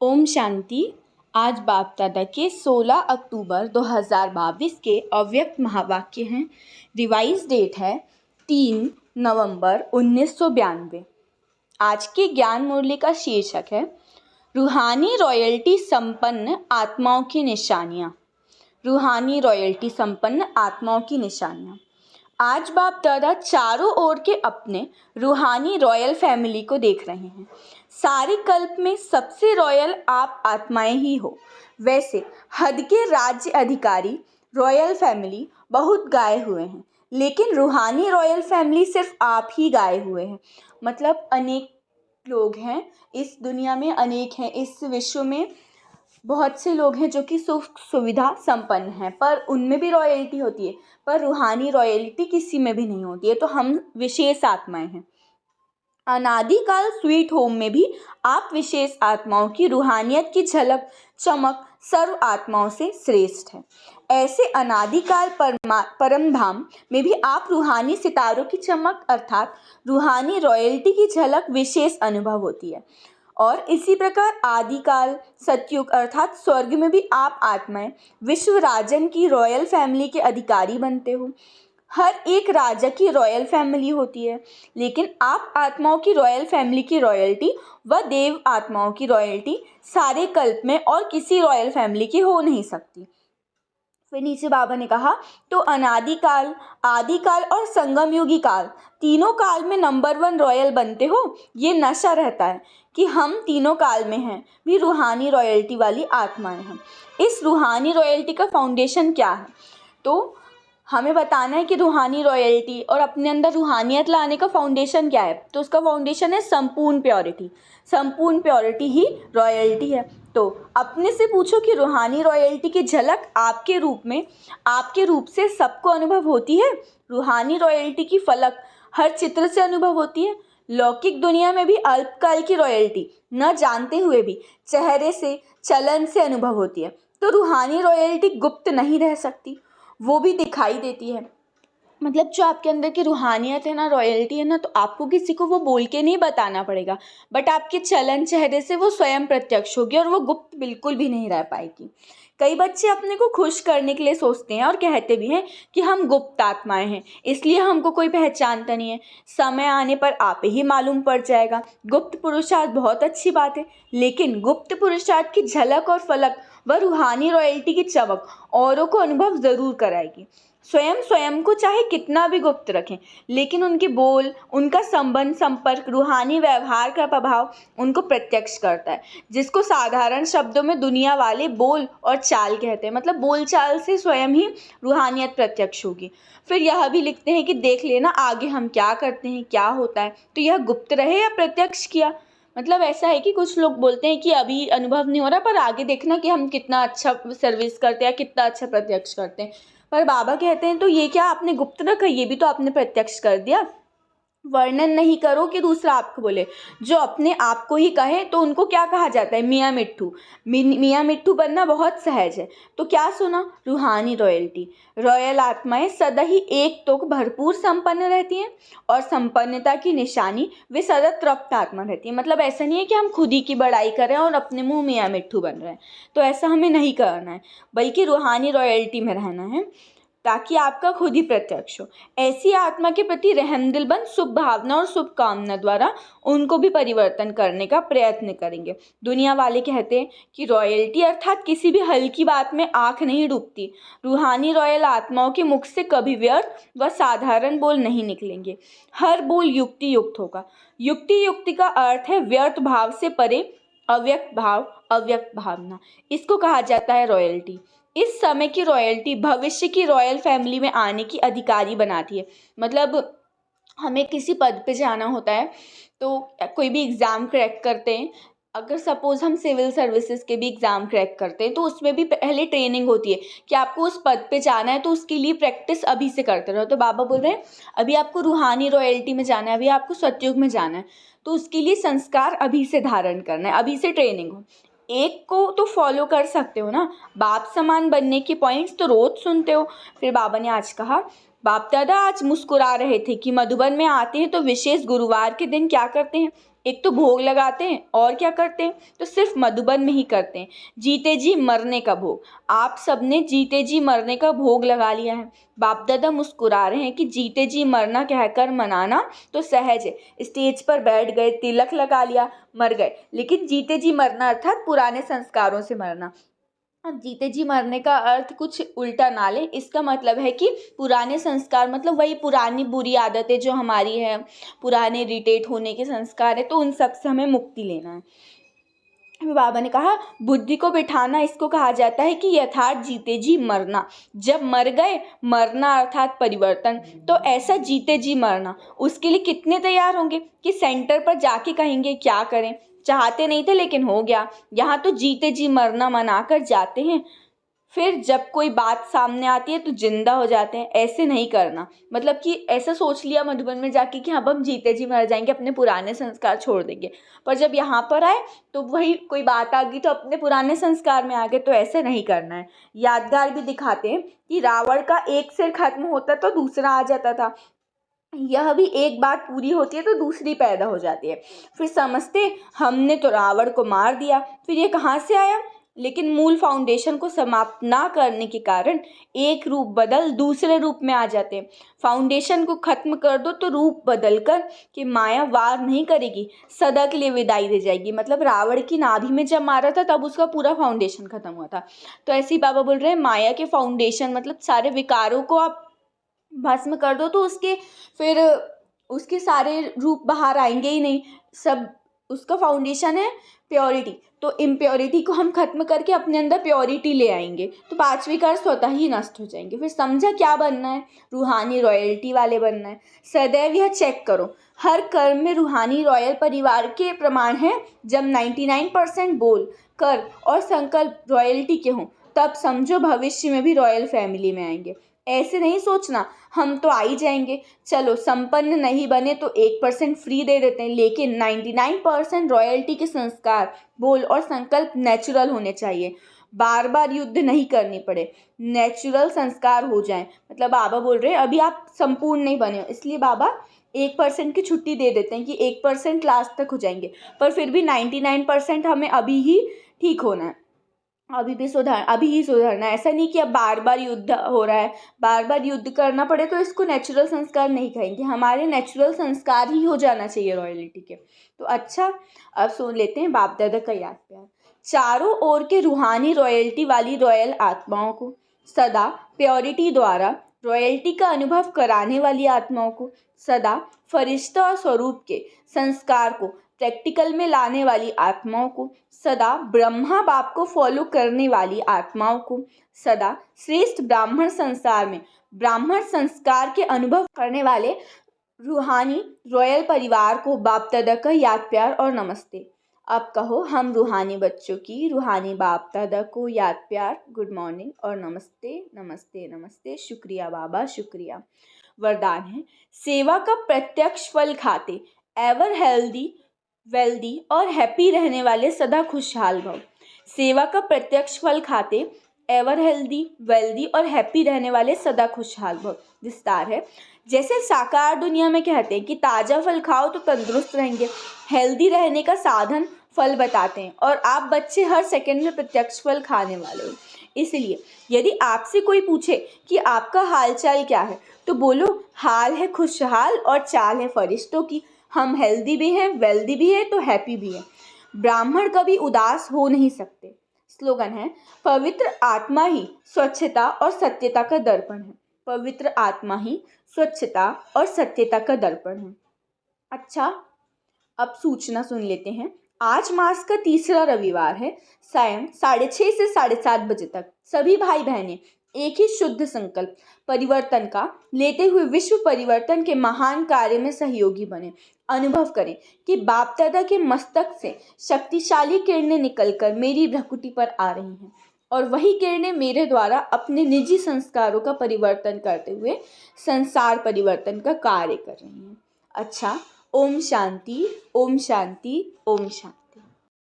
ओम शांति। आज बाप दादा के 16 अक्टूबर 2022 के अव्यक्त महावाक्य हैं। रिवाइज डेट है 3 नवंबर 1992। आज के ज्ञान मुरली का शीर्षक है रूहानी रॉयल्टी संपन्न आत्माओं की निशानियाँ। रूहानी रॉयल्टी संपन्न आत्माओं की निशानियाँ। आज बाप दादा चारों ओर के अपने रूहानी रॉयल फैमिली को देख रहे हैं। सारे कल्प में सबसे रॉयल आप आत्माएं ही हो। वैसे हद के राज्य अधिकारी रॉयल फैमिली बहुत गाए हुए हैं, लेकिन रूहानी रॉयल फैमिली सिर्फ आप ही गाए हुए हैं। मतलब अनेक लोग हैं इस दुनिया में, अनेक हैं इस विश्व में, बहुत से लोग हैं जो कि सुख सुविधा संपन्न हैं, पर उनमें भी रॉयल्टी होती है, पर रूहानी रॉयल्टी किसी में भी नहीं होती है। तो हम विशेष आत्माएं हैं। अनादिकाल स्वीट होम में भी आप विशेष आत्माओं की रूहानियत की झलक चमक सर्व आत्माओं से श्रेष्ठ है। ऐसे अनादिकाल परम धाम में भी आप रूहानी सितारों की चमक अर्थात रूहानी रॉयल्टी की झलक विशेष अनुभव होती है। और इसी प्रकार आदिकाल सतयुग अर्थात स्वर्ग में भी आप आत्माएं विश्व राजन की रॉयल फैमिली के अधिकारी बनते हो। हर एक राजा की रॉयल फैमिली होती है, लेकिन आप आत्माओं की रॉयल फैमिली की रॉयल्टी व देव आत्माओं की रॉयल्टी सारे कल्प में और किसी रॉयल फैमिली की हो नहीं सकती। फिर नीचे बाबा ने कहा, तो अनादिकाल, आदिकाल और संगम युगी काल, तीनों काल में नंबर 1 रॉयल बनते हो। ये नशा रहता है कि हम तीनों काल में हैं, भी रूहानी रॉयल्टी वाली आत्माएं हैं। इस रूहानी रॉयल्टी का फाउंडेशन क्या है? तो हमें बताना है कि रूहानी रॉयल्टी और अपने अंदर रूहानियत लाने का फाउंडेशन क्या है। तो उसका फाउंडेशन है संपूर्ण प्योरिटी। संपूर्ण प्योरिटी ही रॉयल्टी है। तो अपने से पूछो कि रूहानी रॉयल्टी की झलक आपके रूप से सबको अनुभव होती है। रूहानी रॉयल्टी की फलक हर चित्र से अनुभव होती है। लौकिक दुनिया में भी अल्पकाल की रॉयल्टी न जानते हुए भी चेहरे से, चलन से अनुभव होती है। तो रूहानी रॉयल्टी गुप्त नहीं रह सकती, वो भी दिखाई देती है। मतलब जो आपके अंदर की रूहानियत है ना, रॉयल्टी है ना, तो आपको किसी को वो बोल के नहीं बताना पड़ेगा, बट आपके चलन चेहरे से वो स्वयं प्रत्यक्ष होगी और वो गुप्त बिल्कुल भी नहीं रह पाएगी। कई बच्चे अपने को खुश करने के लिए सोचते हैं और कहते भी हैं कि हम गुप्त आत्माएं हैं, इसलिए हमको कोई पहचानता नहीं है। समय आने पर आप ही मालूम पड़ जाएगा। गुप्त पुरुषार्थ बहुत अच्छी बात है, लेकिन गुप्त पुरुषार्थ की झलक और फलक व रूहानी रॉयल्टी की चमक औरों को अनुभव ज़रूर कराएगी। स्वयं को चाहे कितना भी गुप्त रखें, लेकिन उनके बोल, उनका संबंध, संपर्क, रूहानी व्यवहार का प्रभाव उनको प्रत्यक्ष करता है, जिसको साधारण शब्दों में दुनिया वाले बोल और चाल कहते हैं। मतलब बोल चाल से स्वयं ही रूहानियत प्रत्यक्ष होगी। फिर यह भी लिखते हैं कि देख लेना आगे हम क्या करते हैं, क्या होता है, तो यह गुप्त रहे या प्रत्यक्ष किया। मतलब ऐसा है कि कुछ लोग बोलते हैं कि अभी अनुभव नहीं हो रहा, पर आगे देखना कि हम कितना अच्छा सर्विस करते हैं, कितना अच्छा प्रत्यक्ष करते हैं। पर बाबा कहते हैं तो ये क्या आपने गुप्त रखा, ये भी तो आपने प्रत्यक्ष कर दिया। वर्णन नहीं करो कि दूसरा आपको बोले। जो अपने आप को ही कहे तो उनको क्या कहा जाता है? मियाँ मिट्ठू। मियाँ मिट्ठू बनना बहुत सहज है। तो क्या सुना? रूहानी रॉयल्टी। रॉयल आत्माएं सदा ही एक तो भरपूर संपन्न रहती हैं और संपन्नता की निशानी वे सदा तृप्त आत्मा रहती है। मतलब ऐसा नहीं है कि हम खुद ही की बड़ाई कर रहे हैं और अपने मुँह मियाँ मिट्ठू बन रहे हैं, तो ऐसा हमें नहीं करना है, बल्कि रूहानी रॉयल्टी में रहना है ताकि आपका खुद ही प्रत्यक्ष हो। ऐसी आत्मा के प्रति रहमदिल बन शुभ भावना और शुभ कामना द्वारा उनको भी परिवर्तन करने का प्रयत्न करेंगे। दुनिया वाले कहते हैं कि रॉयल्टी अर्थात किसी भी हल्की बात में आंख नहीं डूबती। रूहानी रॉयल आत्माओं के मुख से कभी व्यर्थ व साधारण बोल नहीं निकलेंगे। हर बोल युक्ति युक्त होगा। युक्ति का अर्थ है व्यर्थ भाव से परे अव्यक्त भाव, अव्यक्त भावना। इसको कहा जाता है रॉयल्टी। इस समय की रॉयल्टी भविष्य की रॉयल फैमिली में आने की अधिकारी बनाती है। मतलब हमें किसी पद पे जाना होता है तो कोई भी एग्ज़ाम क्रैक करते हैं, अगर सपोज़ हम सिविल सर्विसेज के भी एग्ज़ाम क्रैक करते हैं तो उसमें भी पहले ट्रेनिंग होती है कि आपको उस पद पे जाना है, तो उसके लिए प्रैक्टिस अभी से करते रहो। तो बाबा बोल रहे हैं अभी आपको रूहानी रॉयल्टी में जाना है, अभी आपको सतयुग में जाना है, तो उसके लिए संस्कार अभी से धारण करना है, अभी से ट्रेनिंग हो। एक को तो फॉलो कर सकते हो ना, बाप समान बनने के पॉइंट्स तो रोज सुनते हो। फिर बाबा ने आज कहा, बाप दादा आज मुस्कुरा रहे थे कि मधुबन में आते हैं तो विशेष गुरुवार के दिन क्या करते हैं, एक तो भोग लगाते हैं और क्या करते हैं, तो सिर्फ मधुबन में ही करते हैं, जीते जी मरने का भोग। आप सबने जीते जी मरने का भोग लगा लिया है। बाप दादा मुस्कुरा रहे हैं कि जीते जी मरना कहकर मनाना तो सहज है। स्टेज पर बैठ गए, तिलक लगा लिया, मर गए, लेकिन जीते जी मरना अर्थात पुराने संस्कारों से मरना। अब जीते जी मरने का अर्थ कुछ उल्टा ना लें। इसका मतलब है कि पुराने संस्कार मतलब वही पुरानी बुरी आदतें जो हमारी है, पुराने इरिटेट होने के संस्कार है, तो उन सब से हमें मुक्ति लेना है। बाबा ने कहा बुद्धि को बिठाना इसको कहा जाता है कि यथार्थ जीते जी मरना। जब मर गए, मरना अर्थात परिवर्तन, तो ऐसा जीते जी मरना, उसके लिए कितने तैयार होंगे कि सेंटर पर जाके कहेंगे क्या करें, चाहते नहीं थे लेकिन हो गया। यहाँ तो जीते जी मरना मनाकर जाते हैं, फिर जब कोई बात सामने आती है तो जिंदा हो जाते हैं। ऐसे नहीं करना, मतलब कि ऐसा सोच लिया मधुबन में जाके कि अब हम जीते जी मर जाएंगे, अपने पुराने संस्कार छोड़ देंगे, पर जब यहाँ पर आए तो वही कोई बात आ गई तो अपने पुराने संस्कार में आ गए। तो ऐसे नहीं करना है। यादगार भी दिखाते हैं कि रावण का एक सिर खत्म होता तो दूसरा आ जाता था, यह भी एक बात पूरी होती है तो दूसरी पैदा हो जाती है। फिर समझते हमने तो रावण को मार दिया, फिर ये कहाँ से आया, लेकिन मूल फाउंडेशन को समाप्त ना करने के कारण एक रूप बदल दूसरे रूप में आ जाते हैं। फाउंडेशन को खत्म कर दो तो रूप बदल कर कि माया वार नहीं करेगी, सदा के लिए विदाई दे जाएगी। मतलब रावण की नाभि में जब मारा था तब उसका पूरा फाउंडेशन खत्म हुआ था। तो ऐसे ही बाबा बोल रहे हैं माया के फाउंडेशन मतलब सारे विकारों को आप भस्म कर दो तो फिर उसके सारे रूप बाहर आएंगे ही नहीं। सब उसका फाउंडेशन है प्योरिटी, तो इम्प्योरिटी को हम खत्म करके अपने अंदर प्योरिटी ले आएंगे तो पांचवी कर स्वतः ही नष्ट हो जाएंगे। फिर समझा क्या बनना है, रूहानी रॉयल्टी वाले बनना है। सदैव यह चेक करो हर कर्म में रूहानी रॉयल परिवार के प्रमाण हैं। जब 99% बोल कर और संकल्प रॉयल्टी के हों तब समझो भविष्य में भी रॉयल फैमिली में आएंगे। ऐसे नहीं सोचना हम तो आ ही जाएंगे, चलो संपन्न नहीं बने तो 1% फ्री दे देते हैं, लेकिन 99% रॉयल्टी के संस्कार बोल और संकल्प नेचुरल होने चाहिए। बार बार युद्ध नहीं करनी पड़े, नेचुरल संस्कार हो जाएं। मतलब बाबा बोल रहे हैं अभी आप संपूर्ण नहीं बने हो, इसलिए बाबा 1% की छुट्टी दे देते हैं कि 1% लास्ट तक हो जाएंगे, पर फिर भी 99% हमें अभी ही ठीक होना है, अभी ही सुधरना है। ऐसा नहीं कि अब बार बार युद्ध हो रहा है, बार बार युद्ध करना पड़े तो इसको नेचुरल संस्कार नहीं कहेंगे। हमारे नेचुरल संस्कार ही हो जाना चाहिए रॉयल्टी के। तो अच्छा, अब सुन लेते हैं बाप दादा का याद प्यार। चारों ओर के रूहानी रॉयल्टी वाली रॉयल आत्माओं को, सदा प्योरिटी द्वारा रॉयल्टी का अनुभव कराने वाली आत्माओं को, सदा फरिश्ता और स्वरूप के संस्कार को प्रैक्टिकल में लाने वाली आत्माओं को, सदा ब्रह्मा बाप को फॉलो करने वाली आत्माओं को, सदा श्रेष्ठ ब्राह्मण संसार में ब्राह्मण संस्कार के अनुभव करने वाले रूहानी रॉयल परिवार को बाप दादा का याद प्यार और नमस्ते। अब कहो हम रूहानी बच्चों की रूहानी बाप दादा को याद प्यार, गुड मॉर्निंग और नमस्ते नमस्ते नमस्ते। शुक्रिया बाबा, शुक्रिया। वरदान है सेवा का प्रत्यक्ष फल खाते एवर हेल्दी वेल्दी और हैप्पी रहने वाले सदा खुशहाल भव। सेवा का प्रत्यक्ष फल खाते एवर हेल्दी वेल्दी और हैप्पी रहने वाले सदा खुशहाल भव। विस्तार है जैसे साकार दुनिया में कहते हैं कि ताज़ा फल खाओ तो तंदुरुस्त रहेंगे, हेल्दी रहने का साधन फल बताते हैं, और आप बच्चे हर सेकंड में प्रत्यक्ष फल खाने वाले हो। इसलिए यदि आपसे कोई पूछे कि आपका हालचाल क्या है तो बोलो हाल है खुशहाल और चाल है फरिश्तों की। हम हेल्दी भी हैं, वेल्दी भी है तो हैप्पी भी है। ब्राह्मण कभी उदास हो नहीं सकते। स्लोगन है पवित्र आत्मा ही स्वच्छता और सत्यता का दर्पण है। पवित्र आत्मा ही स्वच्छता और सत्यता का दर्पण है। अच्छा, अब सूचना सुन लेते हैं। आज मास का तीसरा रविवार है। सायं 6:30 से 7:30 बजे तक सभी भाई बहनें एक ही शुद्ध संकल्प परिवर्तन का लेते हुए विश्व परिवर्तन के महान कार्य में सहयोगी बने। अनुभव करें कि बाप दादा के मस्तक से शक्तिशाली किरणें निकलकर मेरी भ्रकुटी पर आ रही हैं, और वही किरणें मेरे द्वारा अपने निजी संस्कारों का परिवर्तन करते हुए संसार परिवर्तन का कार्य कर रही हैं। अच्छा, ओम शांति, ओम शांति, ओम शांति।